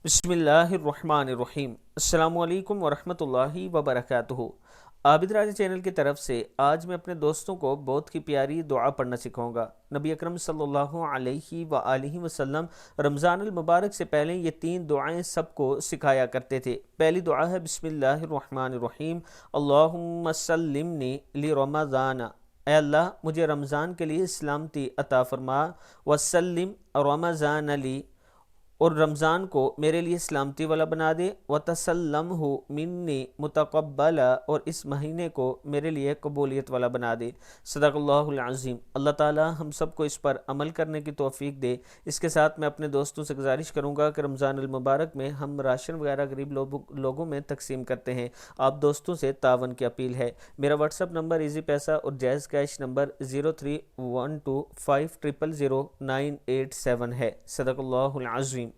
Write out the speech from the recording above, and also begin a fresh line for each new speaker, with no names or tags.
बिस्मिल्लाहिर्रहमानिर्रहीम। अस्सलामुअलैकुम वरहमतुल्लाहि वबरकातुहू। आबिद राजा चैनल की तरफ से आज मैं अपने दोस्तों को बहुत ही प्यारी दुआ पढ़ना सिखाऊंगा। नबी अकरम सल्लल्लाहु अलैहि व आलिहि वसल्लम रमज़ान अल मुबारक से पहले ये तीन दुआएं सबको सिखाया करते थे। पहली दुआ है बिस्मिल्लाहिर्रहमानिर्रहीम, अल्लाहुम्मा सल्लिमनी लि रमज़ान। ऐ अल्लाह मुझे रमज़ान के लिए सलामती अता फरमा। वसल्लिम रमज़ान अली, और रमज़ान को मेरे लिए सलामती वाला बना दे। व तसल्लम हो मिन्नी मुतक़ब्बला, और इस महीने को मेरे लिए कबूलियत वाला बना दे। सदक़ल्लाहुल अज़ीम। अल्लाह ताला हम सबको इस पर अमल करने की तौफ़ीक दे। इसके साथ मैं अपने दोस्तों से गुजारिश करूँगा कि रमज़ान अल मुबारक में हम राशन वगैरह गरीब लोगों में तकसीम करते हैं। आप दोस्तों से तावन की अपील है। मेरा व्हाट्सअप नंबर ईजी पैसा और जैज़ कैश नंबर 031250000987 है। सदक़ल्लाहुल अज़ीम।